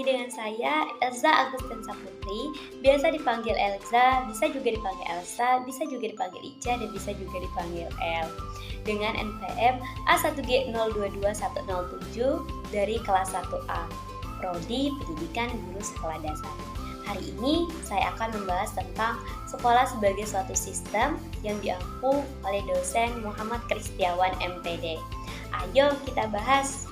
dengan saya Elza Agustensa Putri, biasa dipanggil Elza, bisa juga dipanggil Elsa, bisa juga dipanggil Ica, dan bisa juga dipanggil El. Dengan NPM A1G022107 dari kelas 1A, Prodi Pendidikan Guru Sekolah Dasar. Hari ini saya akan membahas tentang sekolah sebagai suatu sistem yang diampu oleh dosen Muhammad Kristiawan MPD. Ayo kita bahas.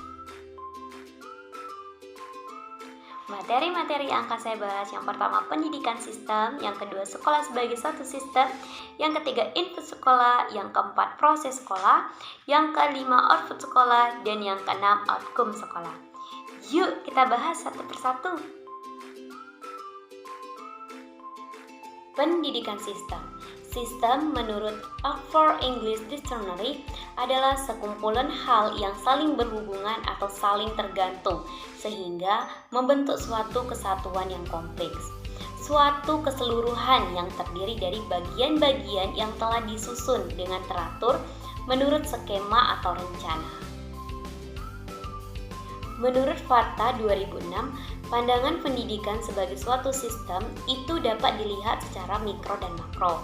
Materi-materi yang akan saya bahas, yang pertama pendidikan sistem, yang kedua sekolah sebagai suatu sistem, yang ketiga input sekolah, yang keempat proses sekolah, yang kelima output sekolah, dan yang keenam outcome sekolah. Yuk kita bahas satu persatu. Pendidikan sistem. Sistem menurut Oxford English Dictionary adalah sekumpulan hal yang saling berhubungan atau saling tergantung sehingga membentuk suatu kesatuan yang kompleks. Suatu keseluruhan yang terdiri dari bagian-bagian yang telah disusun dengan teratur menurut skema atau rencana. Menurut Fakta 2006, pandangan pendidikan sebagai suatu sistem itu dapat dilihat secara mikro dan makro.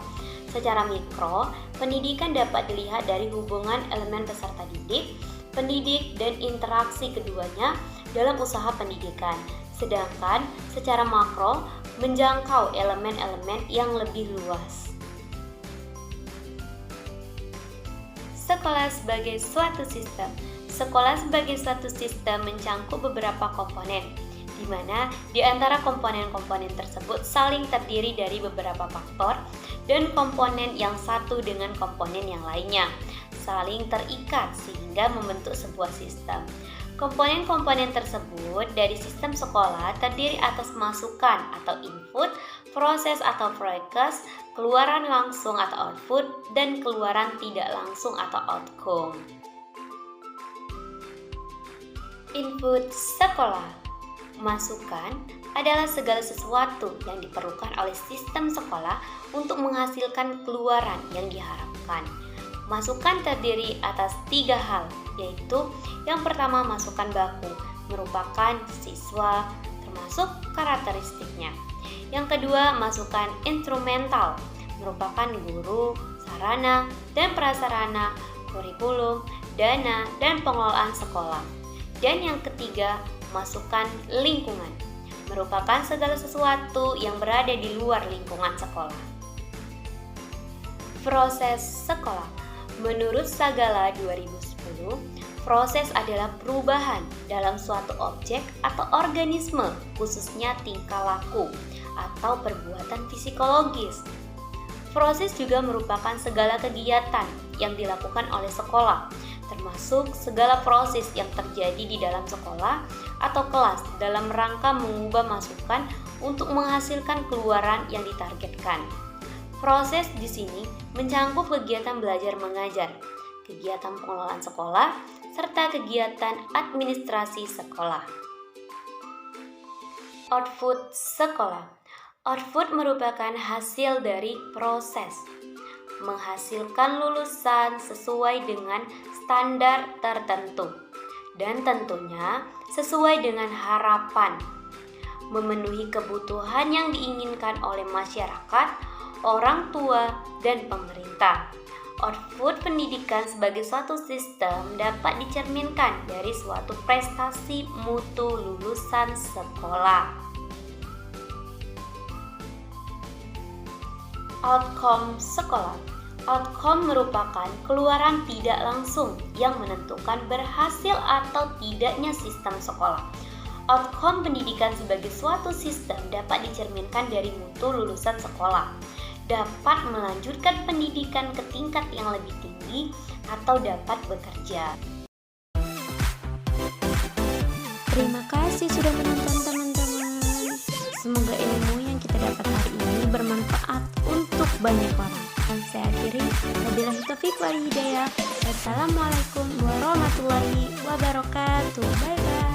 Secara mikro, pendidikan dapat dilihat dari hubungan elemen peserta didik, pendidik, dan interaksi keduanya dalam usaha pendidikan. Sedangkan secara makro, menjangkau elemen-elemen yang lebih luas. Sekolah sebagai suatu sistem. Sekolah sebagai suatu sistem mencangkup beberapa komponen, di mana di antara komponen-komponen tersebut saling terdiri dari beberapa faktor dan komponen yang satu dengan komponen yang lainnya saling terikat sehingga membentuk sebuah sistem. Komponen-komponen tersebut dari sistem sekolah terdiri atas masukan atau input, proses atau progress, keluaran langsung atau output, dan keluaran tidak langsung atau outcome. Input sekolah. Masukan adalah segala sesuatu yang diperlukan oleh sistem sekolah untuk menghasilkan keluaran yang diharapkan. Masukan terdiri atas 3 hal, yaitu yang pertama masukan baku, merupakan siswa termasuk karakteristiknya. Yang kedua masukan instrumental, merupakan guru, sarana, dan prasarana, kurikulum, dana, dan pengelolaan sekolah. Dan yang ketiga masukan lingkungan, merupakan segala sesuatu yang berada di luar lingkungan sekolah. Proses sekolah. Menurut Sagala 2010, proses adalah perubahan dalam suatu objek atau organisme, khususnya tingkah laku atau perbuatan psikologis. Proses juga merupakan segala kegiatan yang dilakukan oleh sekolah, termasuk segala proses yang terjadi di dalam sekolah atau kelas dalam rangka mengubah masukan untuk menghasilkan keluaran yang ditargetkan. Proses di sini mencangkup kegiatan belajar mengajar, kegiatan pengelolaan sekolah, serta kegiatan administrasi sekolah. Output sekolah. Output merupakan hasil dari proses, menghasilkan lulusan sesuai dengan standar tertentu dan tentunya sesuai dengan harapan, memenuhi kebutuhan yang diinginkan oleh masyarakat, orang tua, dan pemerintah. Output pendidikan sebagai suatu sistem dapat dicerminkan dari suatu prestasi mutu lulusan sekolah. Outcome sekolah. Outcome merupakan keluaran tidak langsung yang menentukan berhasil atau tidaknya sistem sekolah. Outcome pendidikan sebagai suatu sistem dapat dicerminkan dari mutu lulusan sekolah, dapat melanjutkan pendidikan ke tingkat yang lebih tinggi, atau dapat bekerja. Terima kasih sudah menonton teman-teman. Semoga ilmu yang kita dapat hari ini bermanfaat untuk banyak orang. Saya akhiri, wabillahi taufiq wal hidayah. Wassalamualaikum warahmatullahi wabarakatuh. Bye bye.